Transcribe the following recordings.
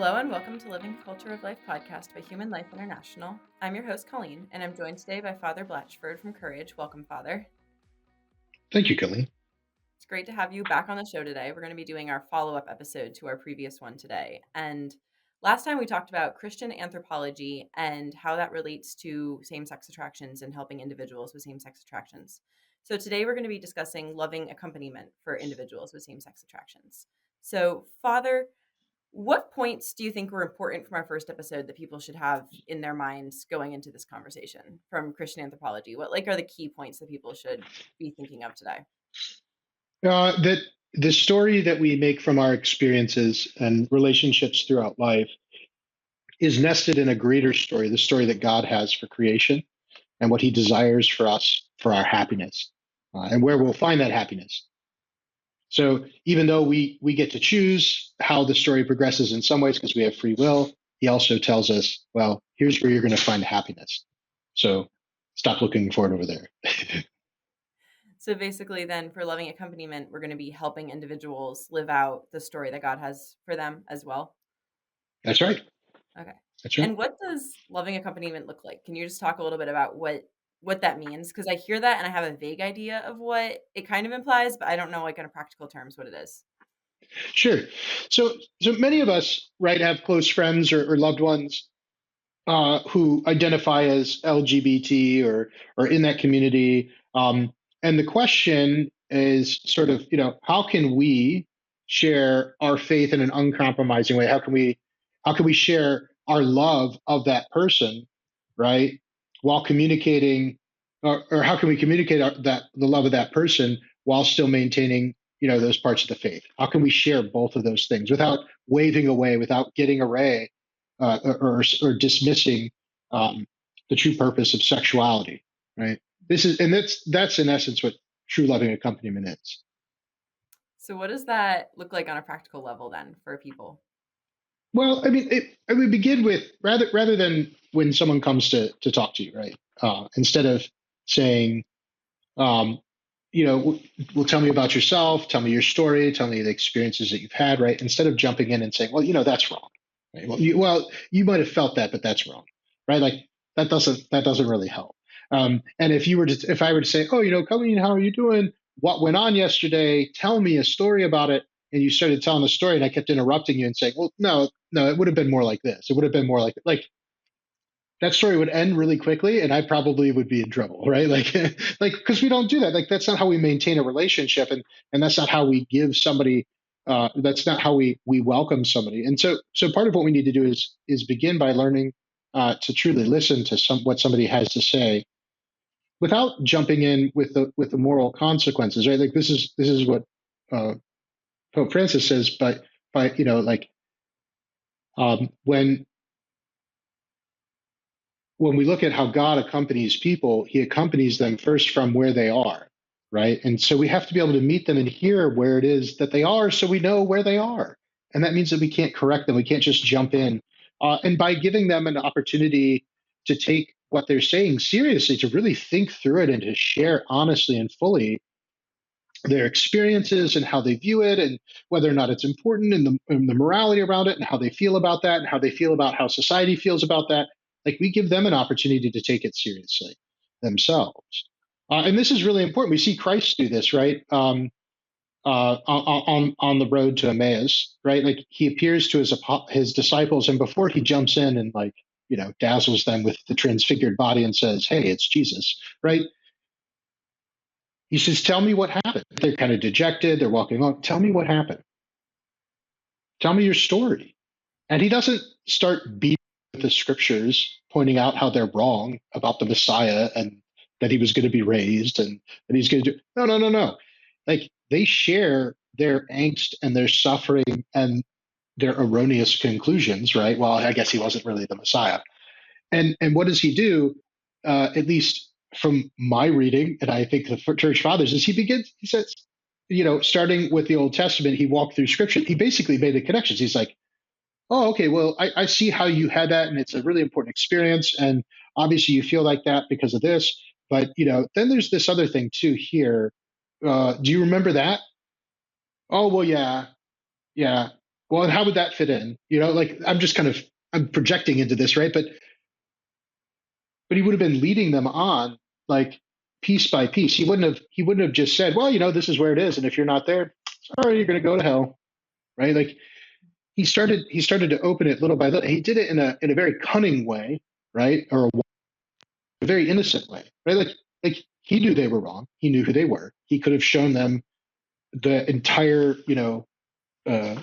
Hello and welcome to Living Culture of Life podcast by Human Life International. I'm your host, Colleen, and I'm joined today by Father Blatchford from Courage. Welcome, Father. Thank you, Colleen. It's great to have you back on the show today. We're going to be doing our follow-up episode to our previous one today. And last time we talked about Christian anthropology and how that relates to same-sex attractions and helping individuals with same-sex attractions. So today we're going to be discussing loving accompaniment for individuals with same-sex attractions. So, Father, what points do you think were important from our first episode that people should have in their minds going into this conversation from Christian anthropology? What are the key points that people should be thinking of today? That the story that we make from our experiences and relationships throughout life is nested in a greater story, the story that God has for creation and what he desires for us for our happiness and where we'll find that happiness. So even though we get to choose how the story progresses in some ways because we have free will, he also tells us, well, here's where you're going to find happiness. So stop looking for it over there. So basically then for loving accompaniment, we're going to be helping individuals live out the story that God has for them as well. That's right. Okay. That's right. And what does loving accompaniment look like? Can you just talk a little bit about what that means? Because I hear that and I have a vague idea of what it kind of implies, but I don't know in a practical terms what it is. Sure. So many of us, right, have close friends or loved ones who identify as LGBT or in that community. And the question is sort of, how can we share our faith in an uncompromising way? How can we share our love of that person, right, while communicating, or how can we communicate the love of that person while still maintaining, those parts of the faith? How can we share both of those things without waving away, without getting away, or dismissing the true purpose of sexuality, right? That's in essence what true loving accompaniment is. So what does that look like on a practical level then for people? Well, I mean, I would begin with rather than when someone comes to talk to you, right? Instead of saying, um, well, tell me about yourself, tell me your story, tell me the experiences that you've had, right? Instead of jumping in and saying, well, that's wrong, right? Well, you might have felt that, but that's wrong, right? Like that doesn't really help. And if I were to say, oh, Colleen, how are you doing? What went on yesterday? Tell me a story about it. And you started telling the story, and I kept interrupting you and saying, well, no, it would have been more like this. It would have been more like that story would end really quickly and I probably would be in trouble, right? Like, because we don't do that. Like, that's not how we maintain a relationship. And that's not how we give somebody, that's not how we welcome somebody. And so part of what we need to do is begin by learning to truly listen to what somebody has to say without jumping in with the moral consequences, right? Like this is what uh, Pope Francis says, but like, when we look at how God accompanies people, he accompanies them first from where they are, right? And so we have to be able to meet them and hear where it is that they are so we know where they are. And that means that we can't correct them. We can't just jump in. And by giving them an opportunity to take what they're saying seriously, to really think through it and to share honestly and fully their experiences and how they view it and whether or not it's important and the morality around it and how they feel about that and how they feel about how society feels about that. Like, we give them an opportunity to take it seriously themselves. And this is really important. We see Christ do this, right? On the road to Emmaus, right? Like, he appears to his disciples, and before he jumps in and dazzles them with the transfigured body and says, "Hey, it's Jesus," right? He says, "Tell me what happened." They're kind of dejected. They're walking along. "Tell me what happened. Tell me your story." And he doesn't start beating the scriptures, pointing out how they're wrong about the Messiah and that he was going to be raised and that he's going to do. No, no, no, no. Like, they share their angst and their suffering and their erroneous conclusions, right? Well, I guess he wasn't really the Messiah. And what does he do? At least from my reading, and I think the church fathers, is he says, starting with the Old Testament, he walked through scripture. He basically made the connections. He's like, oh, okay, well, I see how you had that, and it's a really important experience. And obviously you feel like that because of this. But, then there's this other thing too here. Do you remember that? Oh, well, yeah. Yeah. Well, and how would that fit in? Like I'm just kind of I'm projecting into this, right? But he would have been leading them on like piece by piece. He wouldn't have just said, well, this is where it is, and if you're not there, sorry, you're going to go to hell, right? Like he started to open it little by little. He did it in a very cunning way, right, or a very innocent way, right? Like he knew they were wrong. He knew who they were. He could have shown them the entire uh,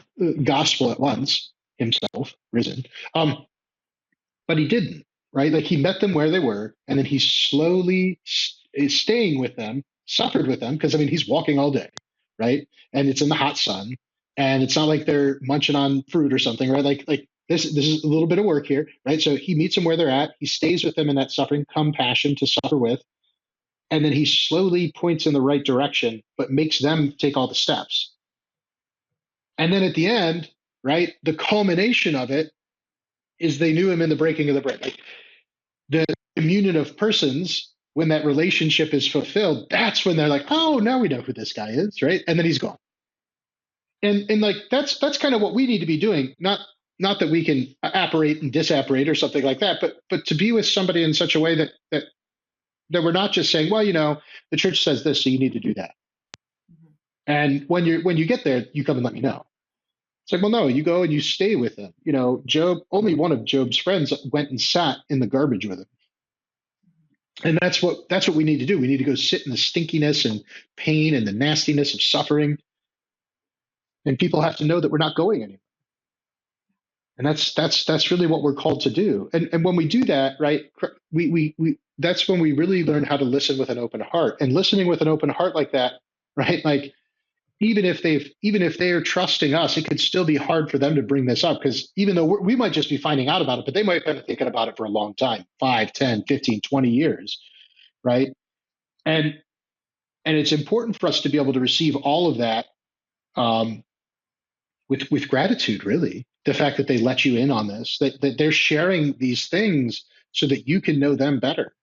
gospel at once himself, risen. But he didn't, right? Like he met them where they were, and then he slowly is staying with them, suffered with them, because I mean he's walking all day, right? And it's in the hot sun, and it's not like they're munching on fruit or something, right? Like this is a little bit of work here, right? So he meets them where they're at, he stays with them in that suffering, compassion to suffer with, and then he slowly points in the right direction, but makes them take all the steps. And then at the end, right, the culmination of it is they knew him in the breaking of the bread. Like the communion of persons, when that relationship is fulfilled, that's when they're like, oh, now we know who this guy is, right? And then he's gone. And like that's kind of what we need to be doing. Not that we can apparate and disapparate or something like that, but to be with somebody in such a way that we're not just saying, well, the church says this, so you need to do that. Mhm. And when you get there, you come and let me know. It's like, well, no, you go and you stay with them. Job, only one of Job's friends went and sat in the garbage with him. And that's what we need to do. We need to go sit in the stinkiness and pain and the nastiness of suffering. And people have to know that we're not going anywhere. And that's really what we're called to do. And when we do that, right, we that's when we really learn how to listen with an open heart. And listening with an open heart like that, right? Like even if they are trusting us, it could still be hard for them to bring this up, because even though we might just be finding out about it, but they might have been thinking about it for a long time, 5, 10, 15, 20 years, right? And and it's important for us to be able to receive all of that, um, with gratitude. Really, the fact that they let you in on this, that they're sharing these things so that you can know them better.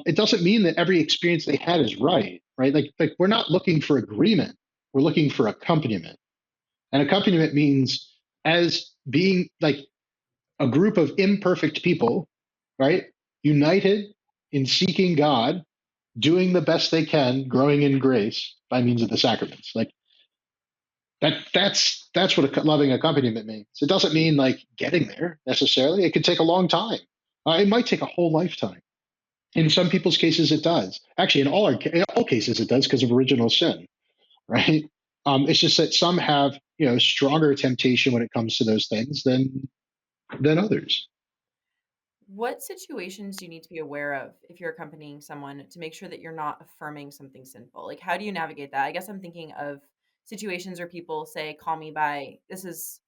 It doesn't mean that every experience they had is right, right? Like we're not looking for agreement. We're looking for accompaniment. And accompaniment means as being like a group of imperfect people, right? United in seeking God, doing the best they can, growing in grace by means of the sacraments. Like that's what a loving accompaniment means. It doesn't mean like getting there necessarily. It could take a long time. It might take a whole lifetime. In some people's cases, it does. Actually, in all cases, it does because of original sin, right? It's just that some have stronger temptation when it comes to those things than others. What situations do you need to be aware of if you're accompanying someone to make sure that you're not affirming something sinful? Like, how do you navigate that? I guess I'm thinking of situations where people say, call me by, this is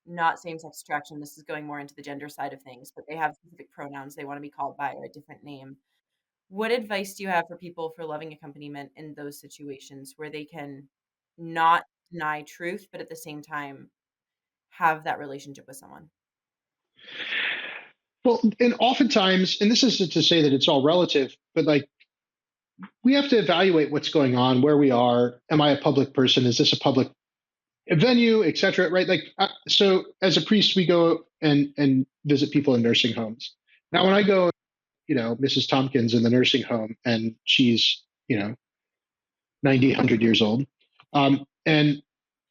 not same sex attraction, this is going more into the gender side of things, but they have specific pronouns they want to be called by or a different name. What advice do you have for people for loving accompaniment in those situations where they can not deny truth, but at the same time have that relationship with someone? Well, and oftentimes, and this isn't to say that it's all relative, but like we have to evaluate what's going on, where we are. Am I a public person? Is this a public venue, et cetera? Right? Like, so as a priest, we go and visit people in nursing homes. Now, when I go, Mrs. Tompkins in the nursing home, and she's 90, 100 years old, and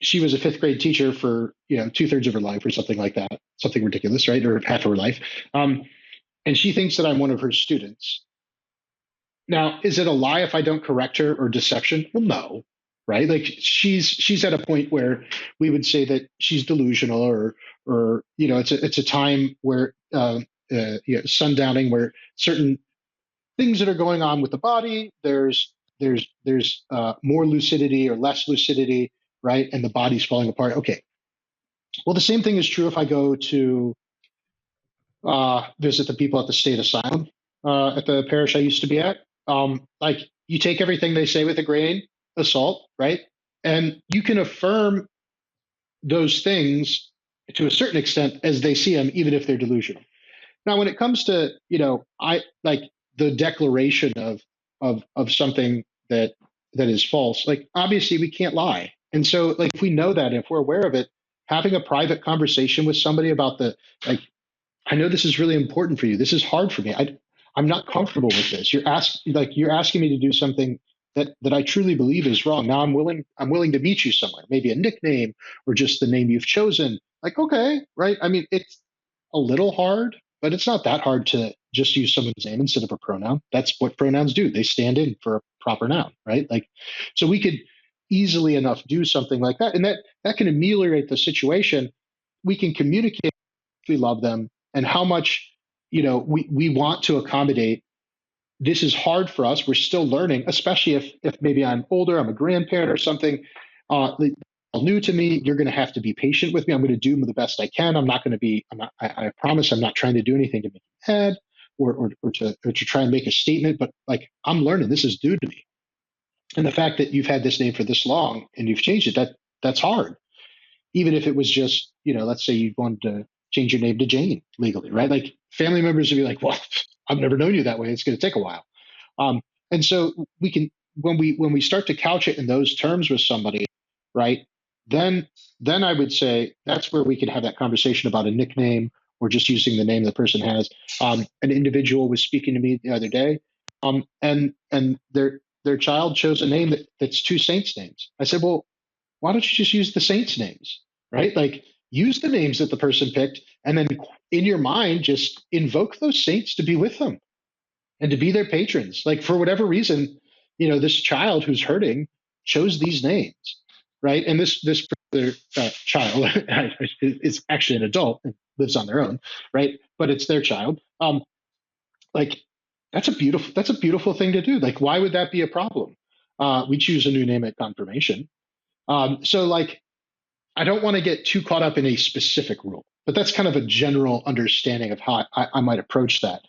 she was a fifth grade teacher for 2/3 of her life or something like that, something ridiculous, right? Or half of her life. And she thinks that I'm one of her students. Now, is it a lie if I don't correct her, or deception? Well, no, right? Like she's at a point where we would say that she's delusional, or it's a time where sundowning, where certain things that are going on with the body, there's more lucidity or less lucidity, right? And the body's falling apart. Okay. Well, the same thing is true if I go to visit the people at the state asylum, at the parish I used to be at. Like you take everything they say with a grain of salt, right? And you can affirm those things to a certain extent as they see them, even if they're delusional. Now, when it comes to I like the declaration of something that is false. Like obviously we can't lie, and so like if we know that, if we're aware of it, having a private conversation with somebody about like, I know this is really important for you. This is hard for me. I'm not comfortable with this. You're asking me to do something that I truly believe is wrong. Now I'm willing to meet you somewhere, maybe a nickname or just the name you've chosen. Like, okay, right? I mean, it's a little hard, but it's not that hard to just use someone's name instead of a pronoun. That's what pronouns do. They stand in for a proper noun, right? Like, so we could easily enough do something like that, and that can ameliorate the situation. We can communicate we love them and how much we want to accommodate. This is hard for us. We're still learning, especially if maybe I'm older, I'm a grandparent or something, new to me. You're going to have to be patient with me. I'm going to do the best I can. I'm not going to be. I promise. I'm not trying to do anything to make you mad or to try and make a statement. But like, I'm learning. This is new to me, and the fact that you've had this name for this long and you've changed it, that's hard. Even if it was just, let's say you wanted to change your name to Jane legally, right? Like, family members would be like, well, I've never known you that way. It's going to take a while. Um, and so we can, when we start to couch it in those terms with somebody, right? Then, then I would say that's where we can have that conversation about a nickname or just using the name the person has. An individual was speaking to me the other day, and their child chose a name that's two saints' names. I said, well, why don't you just use the saints' names, right? Like, use the names that the person picked, and then in your mind, just invoke those saints to be with them and to be their patrons. Like, for whatever reason, this child who's hurting chose these names, right? And this particular child is actually an adult and lives on their own, right? But it's their child. Like, that's a beautiful thing to do. Like, why would that be a problem? We choose a new name at confirmation. So like, I don't want to get too caught up in a specific rule, but that's kind of a general understanding of how I might approach that,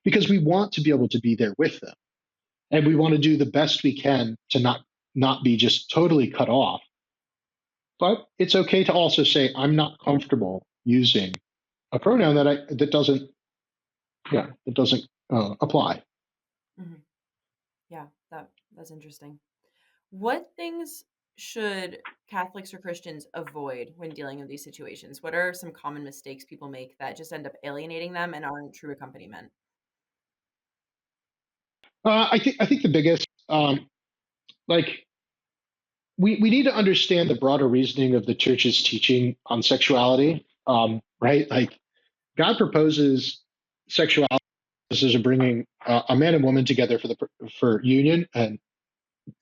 because we want to be able to be there with them, and we want to do the best we can to not be just totally cut off. But it's okay to also say I'm not comfortable using a pronoun that doesn't apply. Hmm. Yeah, that's interesting. What things should Catholics or Christians avoid when dealing with these situations? What are some common mistakes people make that just end up alienating them and aren't true accompaniment? I think the biggest like we need to understand the broader reasoning of the church's teaching on sexuality, right? Like, God proposes sexuality as bringing a man and woman together for union and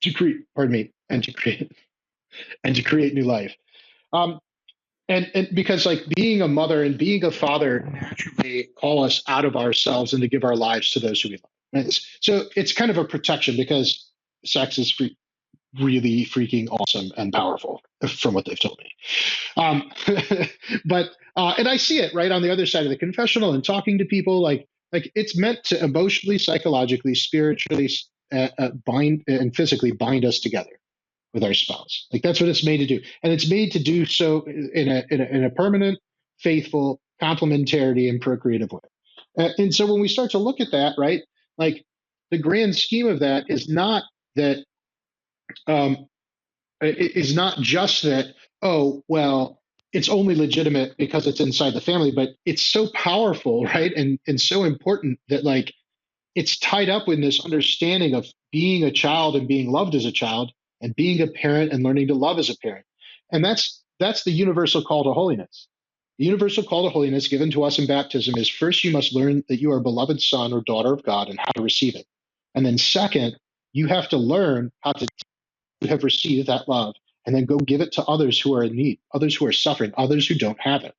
to create, pardon me, and to create new life. Um, and because, like, being a mother and being a father naturally call us out of ourselves and to give our lives to those who we love. Right? So it's kind of a protection because sex is really freaking awesome and powerful, from what they've told me. Um, but and I see it right on the other side of the confessional and talking to people. Like, it's meant to emotionally, psychologically, spiritually, bind and physically bind us together with our spouse. Like, that's what it's made to do, and it's made to do so in a permanent, faithful, complementarity, and procreative way. And so when we start to look at that, right, like, the grand scheme of that is not that um, is not just that, oh, well, it's only legitimate because it's inside the family, but it's so powerful, right? And so important that, like, it's tied up in this understanding of being a child and being loved as a child and being a parent and learning to love as a parent. And that's the universal call to holiness. The universal call to holiness given to us in baptism is, first, you must learn that you are a beloved son or daughter of God and how to receive it. And then second, you have to learn how to have received that love and then go give it to others who are in need, others who are suffering, others who don't have it.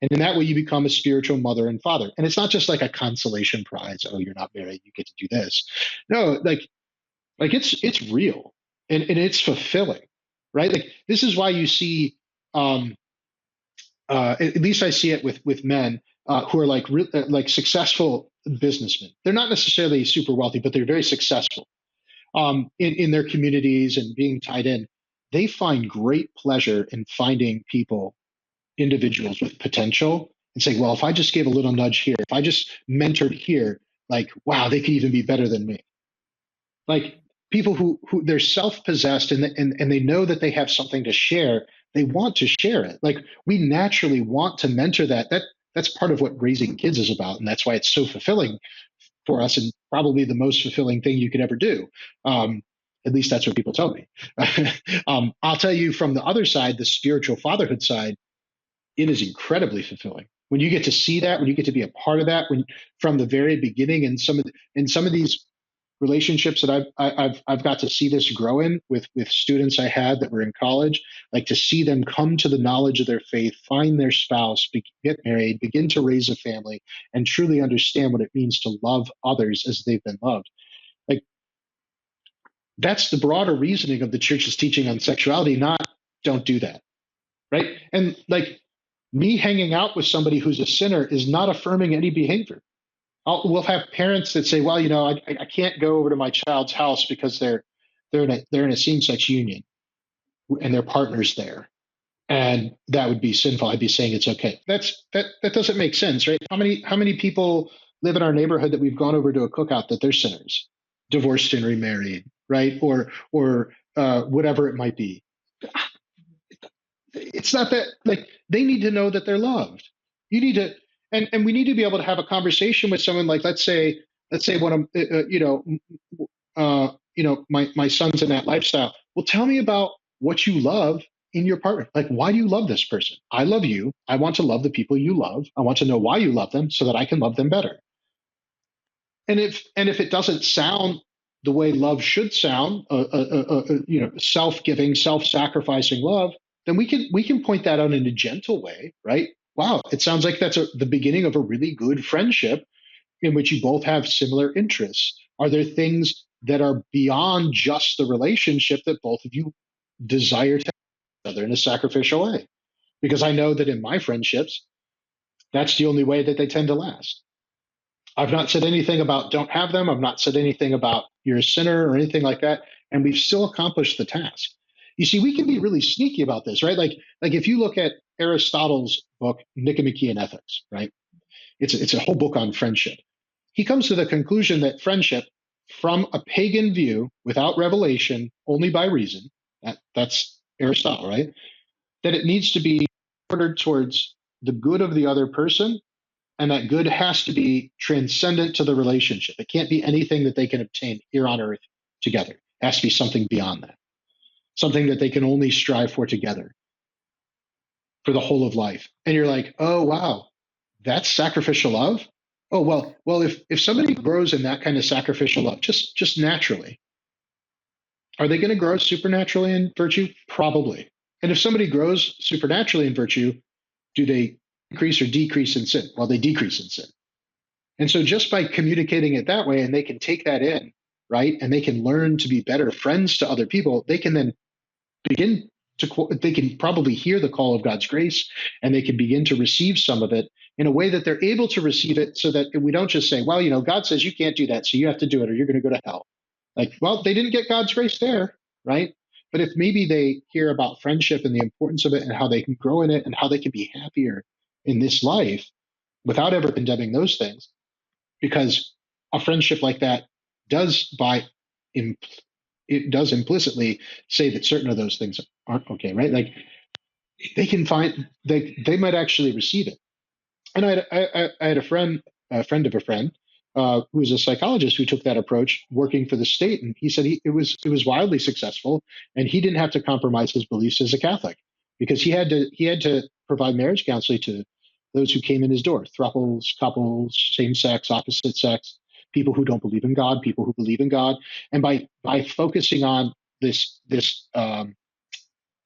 And in that way, you become a spiritual mother and father. And it's not just like a consolation prize. Oh, you're not married, you get to do this. No, like it's real, and it's fulfilling, right? Like, this is why you see, um, at least I see it with men who are like successful businessmen. They're not necessarily super wealthy, but they're very successful in their communities and being tied in. They find great pleasure in finding people, individuals with potential, and saying, well, if I just gave a little nudge here, if I just mentored here, like, wow, they could even be better than me. Like, people who they're self-possessed, and they know that they have something to share, they want to share it. Like we naturally want to mentor that. That's part of what raising kids is about, and that's why it's so fulfilling for us, and probably the most fulfilling thing you could ever do. At least that's what people tell me. I'll tell you from the other side, the spiritual fatherhood side, it is incredibly fulfilling when you get to see that, when you get to be a part of that, when from the very beginning, and some of these relationships that I've got to see this grow in with students I had that were in college, like to see them come to the knowledge of their faith, find their spouse, get married, begin to raise a family, and truly understand what it means to love others as they've been loved. Like that's the broader reasoning of the church's teaching on sexuality, not don't do that, right? And like me hanging out with somebody who's a sinner is not affirming any behavior. We'll have parents that say, "Well, I can't go over to my child's house because they're in a same-sex union and their partner's there, and that would be sinful." I'd be saying it's okay. That doesn't make sense, right? How many people live in our neighborhood that we've gone over to a cookout that they're sinners, divorced and remarried, right? Or whatever it might be. It's not that, like, they need to know that they're loved. You need to, and we need to be able to have a conversation with someone, like, let's say one of my son's in that lifestyle. Well, tell me about what you love in your partner. Like, why do you love this person? I love you. I want to love the people you love. I want to know why you love them so that I can love them better. And if it doesn't sound the way love should sound, self-giving, self-sacrificing love, then we can point that out in a gentle way, right? Wow, it sounds like that's the beginning of a really good friendship in which you both have similar interests. Are there things that are beyond just the relationship that both of you desire to have each other in a sacrificial way? Because I know that in my friendships, that's the only way that they tend to last. I've not said anything about don't have them. I've not said anything about you're a sinner or anything like that. And we've still accomplished the task. You see, we can be really sneaky about this, right? Like if you look at Aristotle's book, Nicomachean Ethics, right? It's a whole book on friendship. He comes to the conclusion that friendship, from a pagan view, without revelation, only by reason, that's Aristotle, right? That it needs to be ordered towards the good of the other person, and that good has to be transcendent to the relationship. It can't be anything that they can obtain here on earth together. It has to be something beyond that, something that they can only strive for together for the whole of life. And you're like, oh wow, that's sacrificial love. Oh well, if somebody grows in that kind of sacrificial love, just naturally, are they going to grow supernaturally in virtue? Probably. And if somebody grows supernaturally in virtue, do they increase or decrease in sin? Well, they decrease in sin. And so just by communicating it that way, and they can take that in, right? And they can learn to be better friends to other people, they can then begin they can probably hear the call of God's grace, and they can begin to receive some of it in a way that they're able to receive it, so that we don't just say, well, God says you can't do that, so you have to do it or you're going to go to hell. Like, well, they didn't get God's grace there, right? But if maybe they hear about friendship and the importance of it and how they can grow in it and how they can be happier in this life without ever condemning those things, because a friendship like that does it does implicitly say that certain of those things aren't okay, right? Like they can find they might actually receive it. And I had a friend of a friend, who was a psychologist who took that approach, working for the state, and he said it was wildly successful, and he didn't have to compromise his beliefs as a Catholic, because he had to provide marriage counseling to those who came in his door: thruples, couples, same sex, opposite sex, people who don't believe in God, people who believe in God, and by focusing on this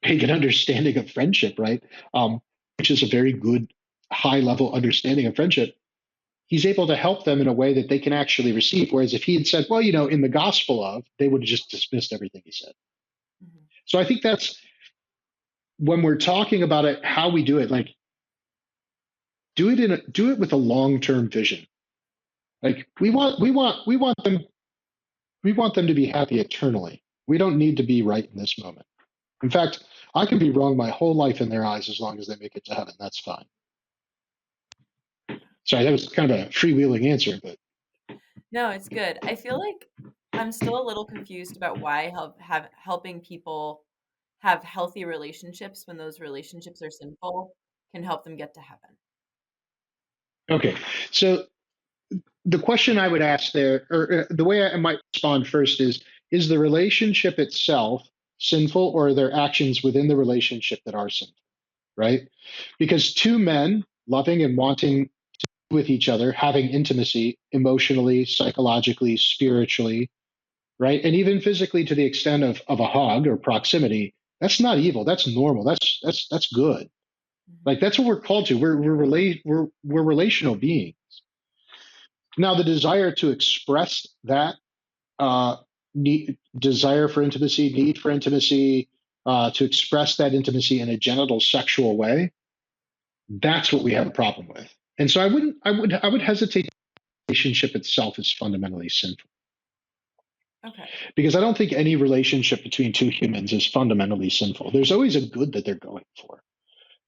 pagan understanding of friendship, right? Which is a very good high level understanding of friendship. He's able to help them in a way that they can actually receive. Whereas if he had said, well, in the gospel of, they would have just dismissed everything he said. Mhm. So I think that's when we're talking about it, how we do it, like do it with a long-term vision. Like we want them to be happy eternally. We don't need to be right in this moment. In fact, I can be wrong my whole life in their eyes as long as they make it to heaven. That's fine. Sorry, that was kind of a freewheeling answer, but No, it's good. I feel like I'm still a little confused about why helping people have healthy relationships when those relationships are sinful can help them get to heaven. Okay. So the question I would ask there, or the way I might respond first is the relationship itself sinful, or are there actions within the relationship that are sinful, right? Because two men loving and wanting with each other, having intimacy emotionally, psychologically, spiritually, right? And even physically to the extent of a hug or proximity, that's not evil. That's normal. That's good. Mhm. Like that's what we're called to. We're relational beings. Now the desire to express that desire for intimacy, need for intimacy, to express that intimacy in a genital sexual way, that's what we have a problem with. And so I would hesitate. The relationship itself is fundamentally sinful Okay. because I don't think any relationship between two humans is fundamentally sinful. There's always a good that they're going for,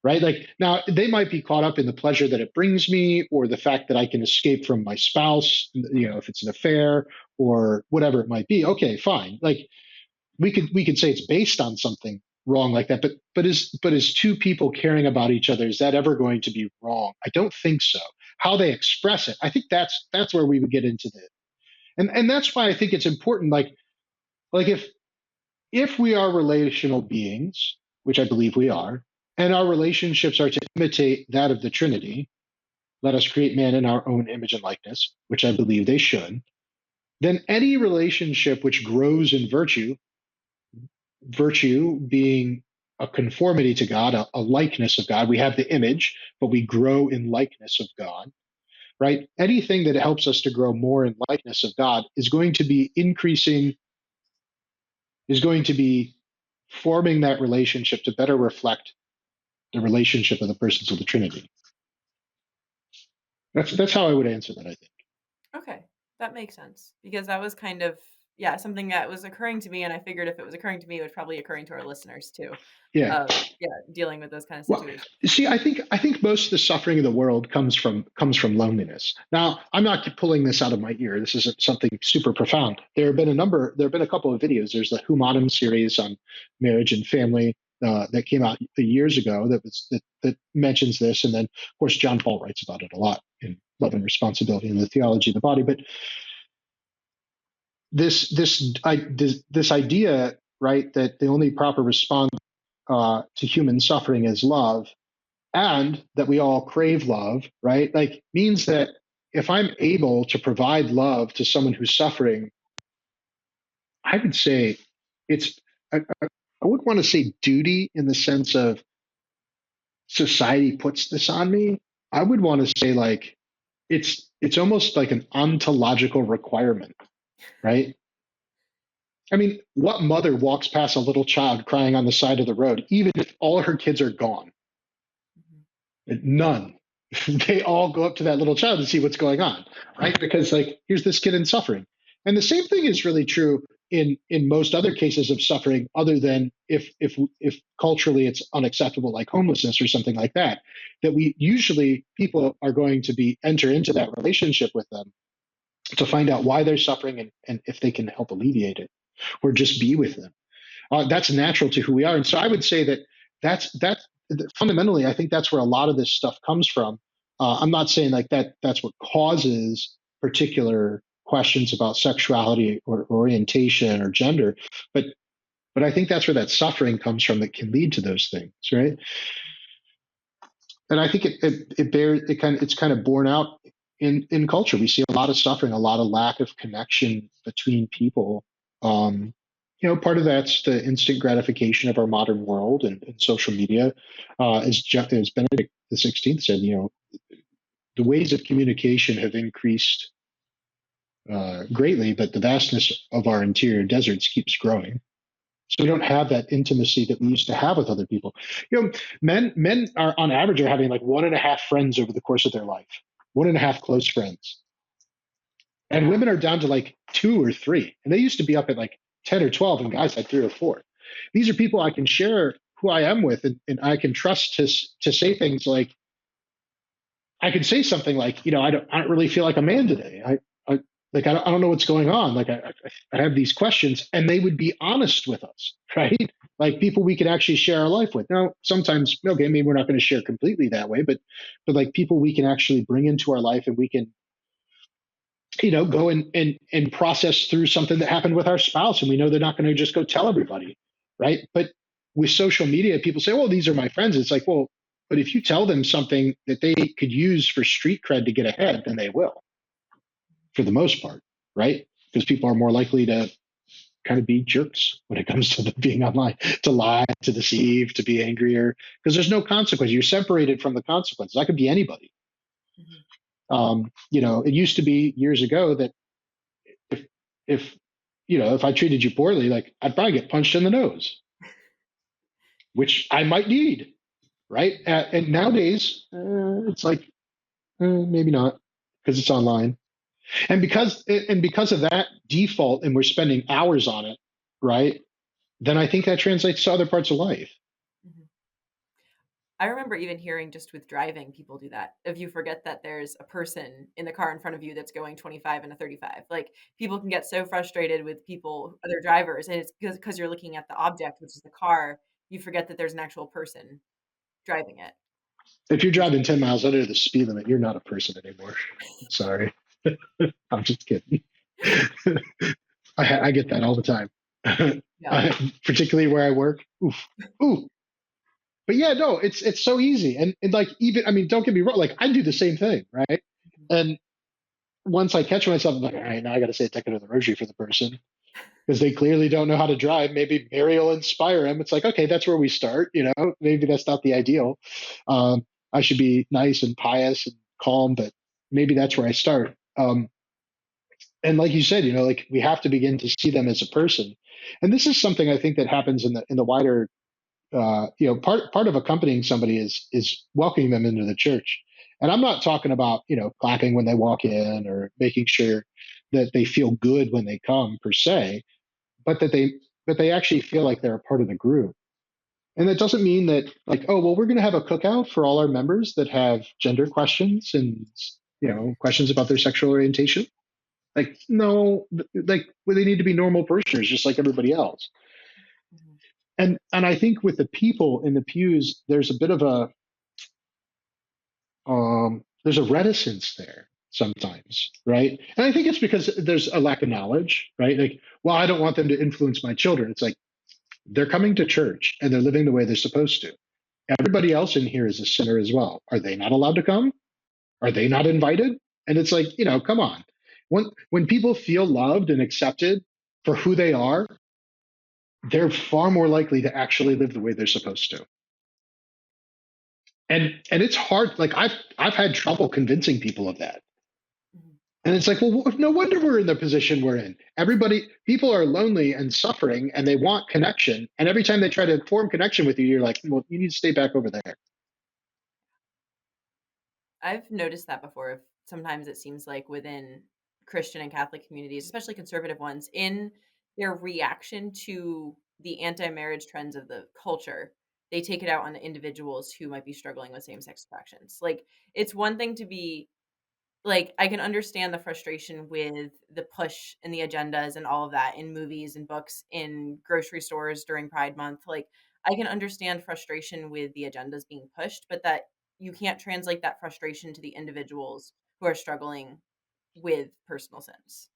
right? Like now they might be caught up in the pleasure that it brings me or the fact that I can escape from my spouse, if it's an affair or whatever it might be. Okay, fine. Like we could say it's based on something wrong like that, but is two people caring about each other, is that ever going to be wrong? I don't think so. How they express it, I think that's where we would get into the and that's why I think it's important. Like if we are relational beings, which I believe we are, and our relationships are to imitate that of the Trinity, let us create man in our own image and likeness, which I believe they should, then any relationship which grows in virtue being a conformity to God, a likeness of God. We have the image, but we grow in likeness of God, right? Anything that helps us to grow more in likeness of God is going to be increasing, is going to be forming that relationship to better reflect the relationship of the persons of the Trinity. That's how I would answer that, I think. Okay. That makes sense because that was kind of, yeah, something that was occurring to me. And I figured if it was occurring to me, it was probably occurring to our listeners too. Yeah. Yeah, dealing with those kind of Well, situations. see, I think most of the suffering of the world comes from loneliness. Now, I'm not pulling this out of my ear. This isn't something super profound. There have been a couple of videos. There's the Humanum series on marriage and family that came out years ago that mentions this, and then of course John Paul writes about it a lot in Love and Responsibility and the Theology of the Body. But this idea, right, that the only proper response to human suffering is love, and that we all crave love, right? Like means that if I'm able to provide love to someone who's suffering, I would say it's, I wouldn't want to say duty in the sense of society puts this on me. I would want to say like it's almost like an ontological requirement, right? I mean, what mother walks past a little child crying on the side of the road, even if all her kids are gone? Mhm. None. They all go up to that little child to see what's going on, right? Because like here's this kid in suffering. And the same thing is really true in most other cases of suffering, other than if culturally it's unacceptable, like homelessness or something like that, that we usually people are going to be enter into that relationship with them to find out why they're suffering, and if they can help alleviate it or just be with them. That's natural to who we are. And so I would say that that's fundamentally, I think that's where a lot of this stuff comes from. I'm not saying like that's what causes particular questions about sexuality or orientation or gender, but I think that's where that suffering comes from that can lead to those things, right? And I think it's kind of borne out in culture. We see a lot of suffering, a lot of lack of connection between people. Um, part of that's the instant gratification of our modern world and social media. As Benedict XVI said, the ways of communication have increased greatly, but the vastness of our interior deserts keeps growing. So we don't have that intimacy that we used to have with other people. Men are on average are having like one and a half friends over the course of their life, one and a half close friends, and Yeah. women are down to like two or three, and they used to be up at like 10 or 12, and guys had three or four. These are people I can share who I am with, and I can trust to say things like, I could say something like, I don't really feel like a man today. I don't know what's going on. Like I have these questions, and they would be honest with us, right? like people we can actually share our life with. Now, sometimes, okay, maybe we're not going to share completely that way, but like people we can actually bring into our life and we can, go and process through something that happened with our spouse. And we know they're not going to just go tell everybody. Right. But with social media, people say, well, these are my friends. It's like, well, but if you tell them something that they could use for street cred to get ahead, then they will for the most part. Right. Because people are more likely to kind of be jerks when it comes to being online, to lie, to deceive, to be angrier, because there's no consequence. You're separated from the consequences. I could be anybody. Mhm. It used to be years ago that if if if I treated you poorly, like I'd probably get punched in the nose, which I might need, right? And nowadays, it's like maybe not because it's online, and because of that default, and we're spending hours on it, right? Then I think that translates to other parts of life. Mhm. I remember even hearing just with driving, people do that. If you forget that there's a person in the car in front of you that's going 25 and a 35, like people can get so frustrated with people, other drivers, and it's because you're looking at the object, which is the car, you forget that there's an actual person driving it. If you're Which, driving 10 miles under the speed limit, you're not a person anymore. Sorry. I'm just kidding. I get that all the time, yeah. particularly where I work. Oof. Ooh. But yeah, no, it's so easy. And like, even, I mean, don't get me wrong, like I do the same thing, right? Mhm. And once I catch myself, I'm like, all right, now I got to say a decade of the rosary for the person because they clearly don't know how to drive. Maybe Mary will inspire them. It's like, okay, that's where we start. Maybe that's not the ideal. I should be nice and pious and calm, but maybe that's where I start. And like you said, like we have to begin to see them as a person. And this is something I think that happens in the wider, part of accompanying somebody is welcoming them into the church. And I'm not talking about, clapping when they walk in or making sure that they feel good when they come per se, but that they actually feel like they're a part of the group. And that doesn't mean that like, oh, well, we're going to have a cookout for all our members that have gender questions and, questions about their sexual orientation. Like, no, like well, they need to be normal parishioners, just like everybody else. Mhm. And I think with the people in the pews, there's a bit of there's a reticence there sometimes, right? And I think it's because there's a lack of knowledge, right? Like, well, I don't want them to influence my children. It's like they're coming to church and they're living the way they're supposed to. Everybody else in here is a sinner as well. Are they not allowed to come? Are they not invited? And it's like, come on. When people feel loved and accepted for who they are, they're far more likely to actually live the way they're supposed to. And it's hard. Like I've had trouble convincing people of that. Mhm. And it's like, well, no wonder we're in the position we're in. People are lonely and suffering and they want connection. And every time they try to form connection with you, you're like, well, you need to stay back over there. I've noticed that before. Sometimes it seems like within Christian and Catholic communities, especially conservative ones, in their reaction to the anti-marriage trends of the culture, they take it out on individuals who might be struggling with same-sex attractions. Like it's one thing to be like I can understand the frustration with the push and the agendas and all of that in movies and books in grocery stores during Pride Month. Like I can understand frustration with the agendas being pushed, but that you can't translate that frustration to the individuals who are struggling with personal sins.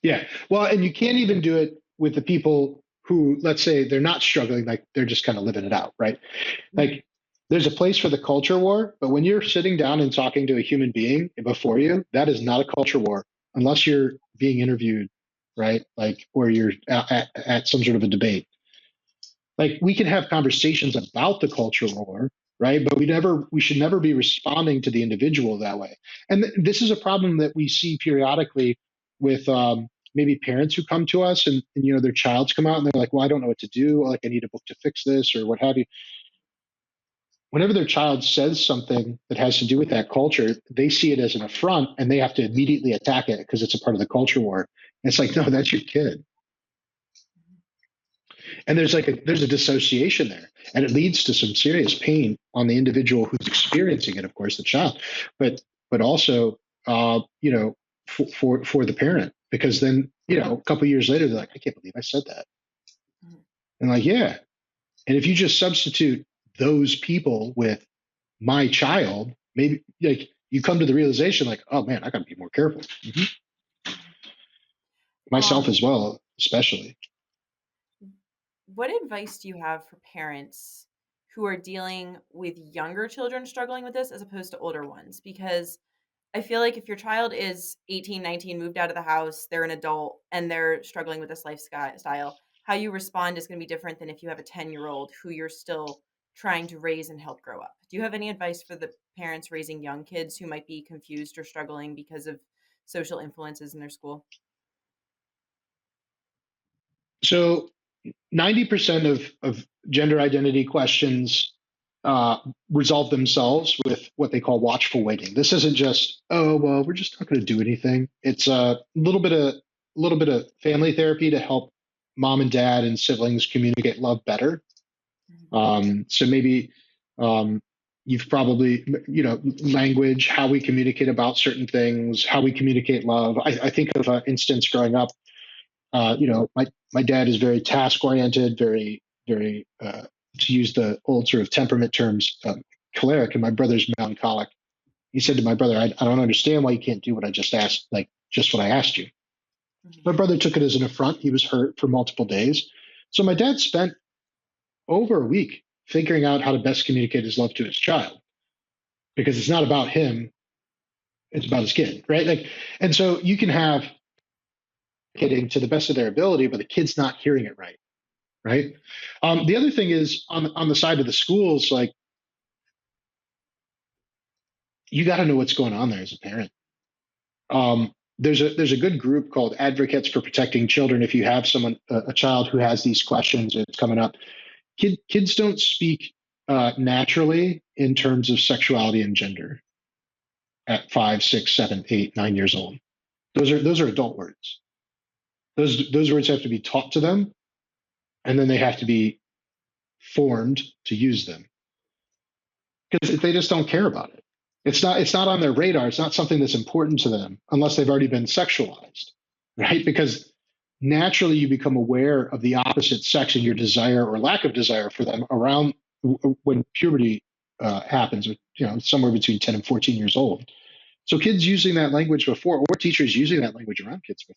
Yeah. Well, and you can't even do it with the people who, let's say, they're not struggling, like they're just kind of living it out, right? Mhm. Like there's a place for the culture war, but when you're sitting down and talking to a human being before you, that is not a culture war unless you're being interviewed, right? Like, or you're at some sort of a debate. Like we can have conversations about the culture war, right? But we should never be responding to the individual that way. And this is a problem that we see periodically with maybe parents who come to us and their child's come out and they're like, well, I don't know what to do. Like I need a book to fix this or what have you. Whenever their child says something that has to do with that culture, they see it as an affront and they have to immediately attack it because it's a part of the culture war. And it's like, no, that's your kid. And there's a dissociation there, and it leads to some serious pain on the individual who's experiencing it, of course, the child, but also for the parent, because then a couple of years later they're like, I can't believe I said that. Mhm. And like, yeah. And if you just substitute those people with my child, maybe like you come to the realization like, oh man, I got to be more careful. Mm-hmm. Myself Um, as well, especially. what advice do you have for parents who are dealing with younger children struggling with this as opposed to older ones? Because I feel like if your child is 18, 19, moved out of the house, they're an adult and they're struggling with this lifestyle, how you respond is going to be different than if you have a 10-year-old who you're still trying to raise and help grow up. Do you have any advice for the parents raising young kids who might be confused or struggling because of social influences in their school? So 90% of gender identity questions uh, resolve themselves with what they call watchful waiting. This isn't just, oh, well, we're just not going to do anything. It's a little bit of family therapy to help mom and dad and siblings communicate love better. Mhm. So maybe you've probably, language, how we communicate about certain things, how we communicate love. I think of an instance growing up. My dad is very task oriented, very to use the old sort of temperament terms, choleric, and my brother's melancholic. He said to my brother, I don't understand why you can't do what I just asked, like just what I asked you. Mhm. My brother took it as an affront. He was hurt for multiple days. So my dad spent over a week figuring out how to best communicate his love to his child because it's not about him, it's about his kid, right? Like, and so you can have kidding to the best of their ability, but the kid's not hearing it right, right? The other thing is on the side of the schools, like you got to know what's going on there as a parent. There's a good group called Advocates for Protecting Children. If you have someone a child who has these questions, it's coming up. Kids don't speak naturally in terms of sexuality and gender at 5, 6, 7, 8, 9 years old. Those are adult words. Those words have to be taught to them, and then they have to be formed to use them because they just don't care about it. It's not on their radar. It's not something that's important to them unless they've already been sexualized, right? Because naturally you become aware of the opposite sex and your desire or lack of desire for them around when puberty happens, somewhere between 10 and 14 years old. So kids using that language before, or teachers using that language around kids before,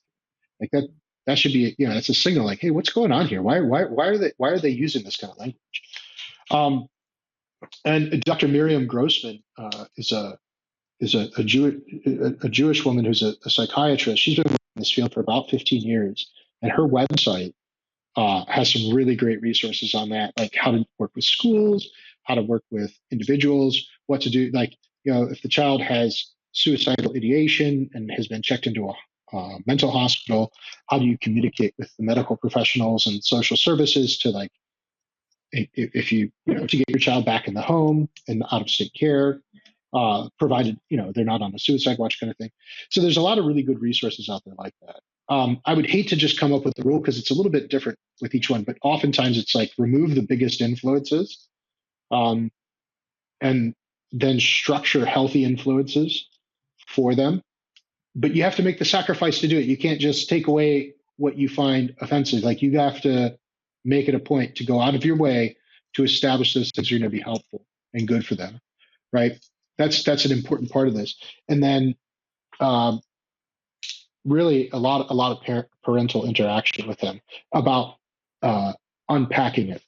like that should be, it's a signal like, hey, what's going on here? Why are they using this kind of language? And Dr. Miriam Grossman is a Jewish woman who's a psychiatrist. She's been in this field for about 15 years, and her website has some really great resources on that, like how to work with schools, how to work with individuals, what to do. Like, if the child has suicidal ideation and has been checked into a mental hospital, how do you communicate with the medical professionals and social services to like, if to get your child back in the home and out of state care, provided they're not on the suicide watch kind of thing. So there's a lot of really good resources out there like that. I would hate to just come up with the rule because it's a little bit different with each one, but oftentimes it's like remove the biggest influences, um, and then structure healthy influences for them. But you have to make the sacrifice to do it. You can't just take away what you find offensive. Like you have to make it a point to go out of your way to establish those things are going to be helpful and good for them, right? That's an important part of this. And then um, really a lot of parental interaction with them about uh, unpacking it.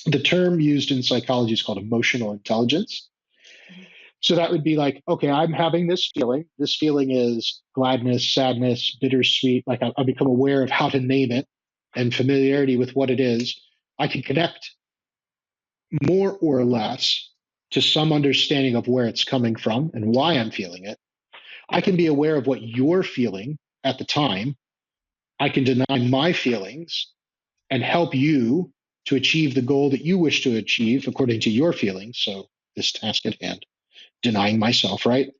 The term used in psychology is called emotional intelligence. Mhm. So that would be like, okay, I'm having this feeling. This feeling is gladness, sadness, bittersweet. Like I become aware of how to name it and familiarity with what it is. I can connect more or less to some understanding of where it's coming from and why I'm feeling it. I can be aware of what you're feeling at the time. I can deny my feelings and help you to achieve the goal that you wish to achieve according to your feelings. So, this task at hand, denying myself, right?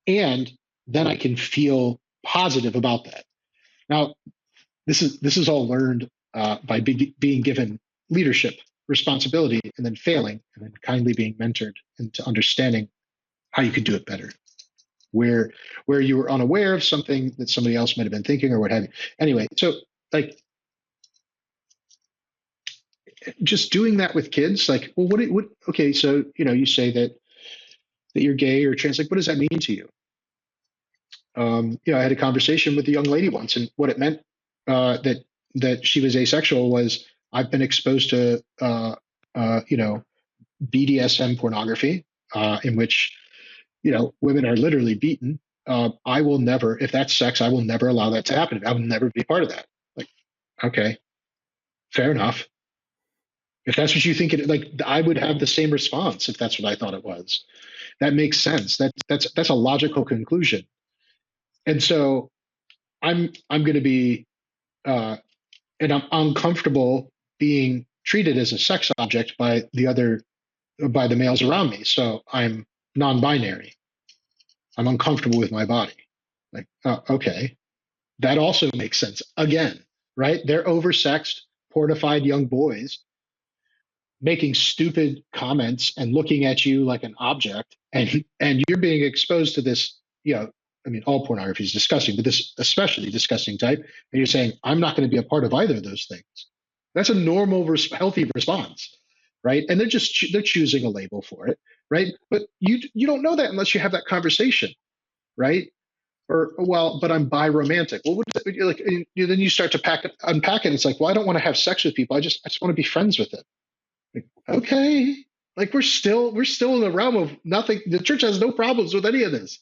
And then I can feel positive about that. Now, this is all learned by being given leadership responsibility and then failing and then kindly being mentored into understanding how you could do it better where you were unaware of something that somebody else might have been thinking or what have you. Anyway, so like just doing that with kids, like, well, what, okay, so, you say that you're gay or trans, like, what does that mean to you? I had a conversation with a young lady once, and what it meant that she was asexual was I've been exposed to BDSM pornography, in which women are literally beaten. I will never, if that's sex, I will never allow that to happen. I will never be part of that. Like, okay, fair enough. If that's what you think it, like, I would have the same response if that's what I thought it was. That makes sense. That's a logical conclusion. And so I'm going to be uh, and I'm uncomfortable being treated as a sex object by the males around me. So I'm non-binary. I'm uncomfortable with my body. Like, okay, that also makes sense. Again, right? They're oversexed, pornified young boys making stupid comments and looking at you like an object, and you're being exposed to this. I mean, all pornography is disgusting, but this especially disgusting type. And you're saying, I'm not going to be a part of either of those things. That's a normal, healthy response, right? And they're choosing a label for it, right? But you don't know that unless you have that conversation, right? Or, well, but I'm biromantic. Well, what is it? Like, then you start to unpack it. It's like, well, I don't want to have sex with people. I just want to be friends with them. Like, okay, like we're still in the realm of nothing. The church has no problems with any of this.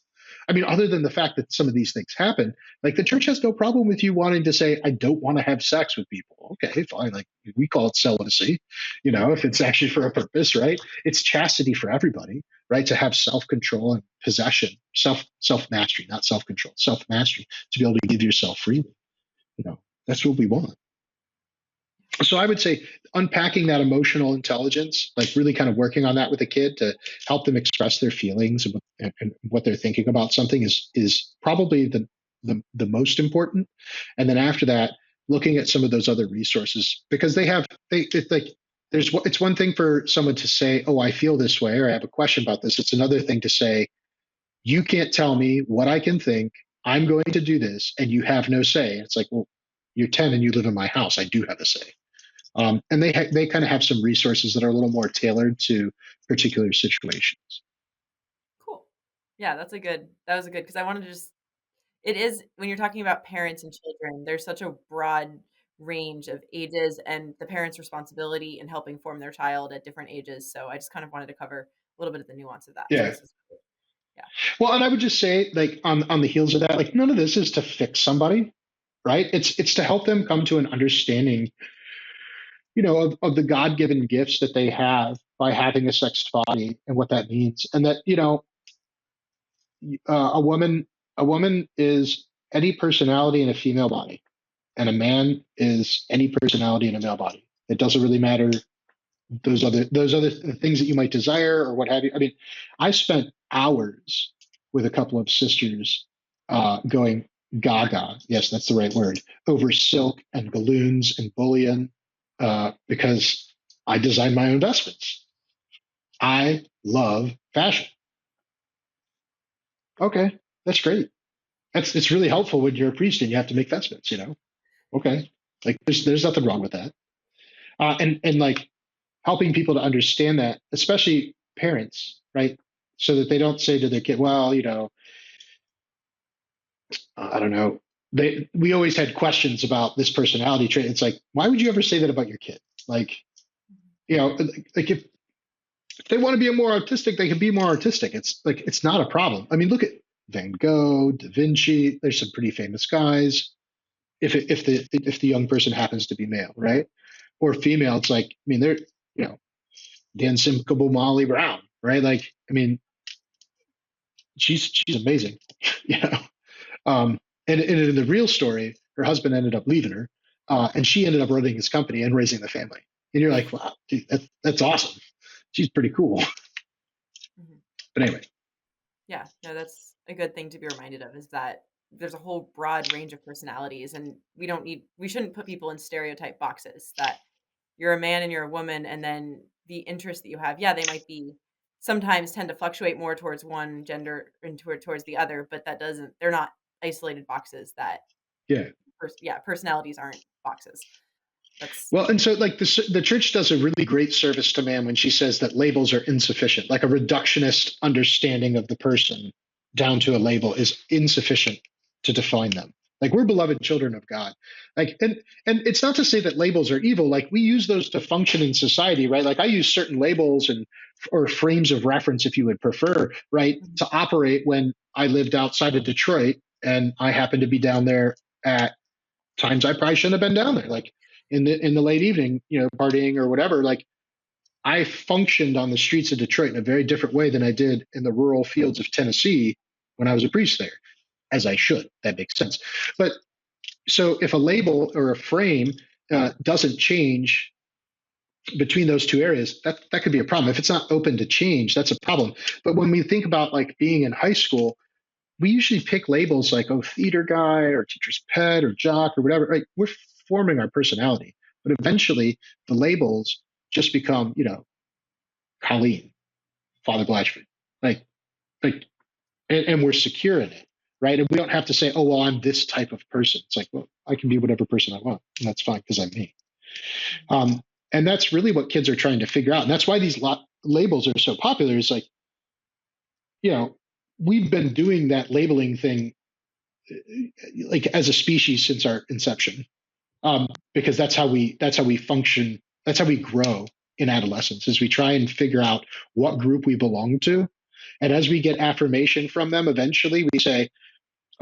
I mean, other than the fact that some of these things happen, like the church has no problem with you wanting to say, I don't want to have sex with people. Okay, fine. Like we call it celibacy, if it's actually for a purpose, right? It's chastity for everybody, right? To have self-control and possession, self-mastery, not self-control, self-mastery, to be able to give yourself freely. That's what we want. So I would say unpacking that emotional intelligence, like really kind of working on that with a kid to help them express their feelings and what they're thinking about something is probably the most important. And then after that, looking at some of those other resources, because it's like it's one thing for someone to say, oh, I feel this way, or I have a question about this. It's another thing to say, you can't tell me what I can think. I'm going to do this, and you have no say. It's like, well, you're 10 and you live in my house. I do have a say. And they kind of have some resources that are a little more tailored to particular situations. Cool. Yeah, that was a good because I wanted to just it is when you're talking about parents and children, there's such a broad range of ages and the parent's responsibility in helping form their child at different ages. So I just kind of wanted to cover a little bit of the nuance of that. So Yeah. this is cool. Yeah. Well, and I would just say, like on the heels of that, like none of this is to fix somebody, right? It's to help them come to an understanding, of the God given gifts that they have by having a sexed body and what that means, and that a woman is any personality in a female body, and a man is any personality in a male body. It doesn't really matter those other things that you might desire or what have you. I mean, I spent hours with a couple of sisters going gaga. Yes, that's the right word, over silk and balloons and bullion, because I design my own vestments. I love fashion. Okay, that's great. It's really helpful when you're a priest and you have to make vestments. Okay, like there's nothing wrong with that. And like helping people to understand that, especially parents, right? So that they don't say to their kid, well, I don't know. We always had questions about this personality trait. It's like, why would you ever say that about your kid? Like, like if they want to be more artistic, they can be more artistic. It's like, it's not a problem. I mean, look at Van Gogh, Da Vinci. There's some pretty famous guys. If the young person happens to be male, right? Or female, it's like, I mean, they're, you know, the unsinkable Molly Brown, right? Like, I mean, she's amazing, you know. And in the real story, her husband ended up leaving her, and she ended up running his company and raising the family. And you're like, wow, dude, that's awesome. She's pretty cool. Mhm. But anyway, Yeah, no, that's a good thing to be reminded of is that there's a whole broad range of personalities and we shouldn't put people in stereotype boxes that you're a man and you're a woman and then the interests that you have, yeah, they might be sometimes tend to fluctuate more towards one gender and towards the other, but they're not isolated boxes that yeah. personalities aren't boxes. That's Well, and so like the church does a really great service to man when she says that labels are insufficient. Like a reductionist understanding of the person down to a label is insufficient to define them. Like we're beloved children of God. Like and it's not to say that labels are evil. Like we use those to function in society, right? Like I use certain labels and or frames of reference, if you would prefer, right, mhm, to operate when I lived outside of Detroit and I happened to be down there at times I probably shouldn't have been down there. Like in the late evening, partying or whatever. Like I functioned on the streets of Detroit in a very different way than I did in the rural fields of Tennessee when I was a priest there, as I mhm, should. That makes sense. But so if a label or a frame doesn't change between those two areas, that could be a problem. If it's not open to change, that's a problem. But when we think about like being in high school, we usually pick labels like theater guy or teacher's pet or jock or whatever. Right? We're forming our personality, but eventually the labels just become Colleen, Father Blatchford, like like, and we're secure in it, right? And we don't have to say, oh well, I'm this type of person. It's like, well, I can be whatever person I want, and that's fine because I'm me. mhm. Um, and that's really what kids are trying to figure out, and that's why these labels are so popular. Is like, you know, we've been doing that labeling thing like as a species since our inception, because that's how we function. That's how we grow in adolescence. Is we try and figure out what group we belong to, and as we get affirmation from them, eventually we say,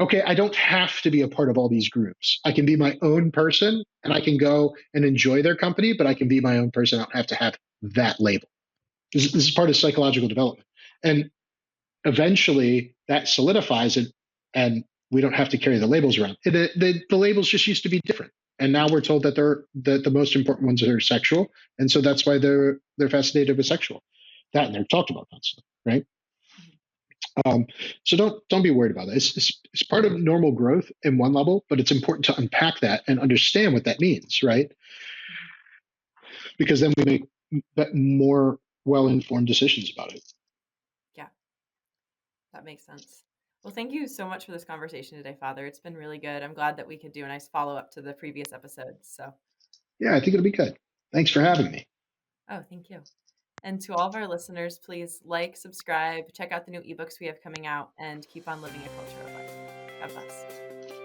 okay, I don't have to be a part of all these groups. I can be my own person, and I can go and enjoy their company, but I can be my own person. I don't have to have that label. This is part of psychological development, and eventually that solidifies it, and we don't have to carry the labels around. The labels just used to be different, and now we're told that the most important ones are sexual, and so that's why they're fascinated with sexual. That and they're talked about constantly, right? Mhm. Um, so don't be worried about it. It's part of normal growth in one level, but it's important to unpack that and understand what that means, right? Mhm. Because then we make more well informed decisions about it. Yeah, that makes sense. Well, thank you so much for this conversation today, Father. It's been really good. I'm glad that we could do a nice follow up to the previous episodes. So, Yeah, I think it'll be good. Thanks for having me. oh, thank you. And to all of our listeners, please like, subscribe, check out the new ebooks we have coming out, and keep on living a culture of life. God bless.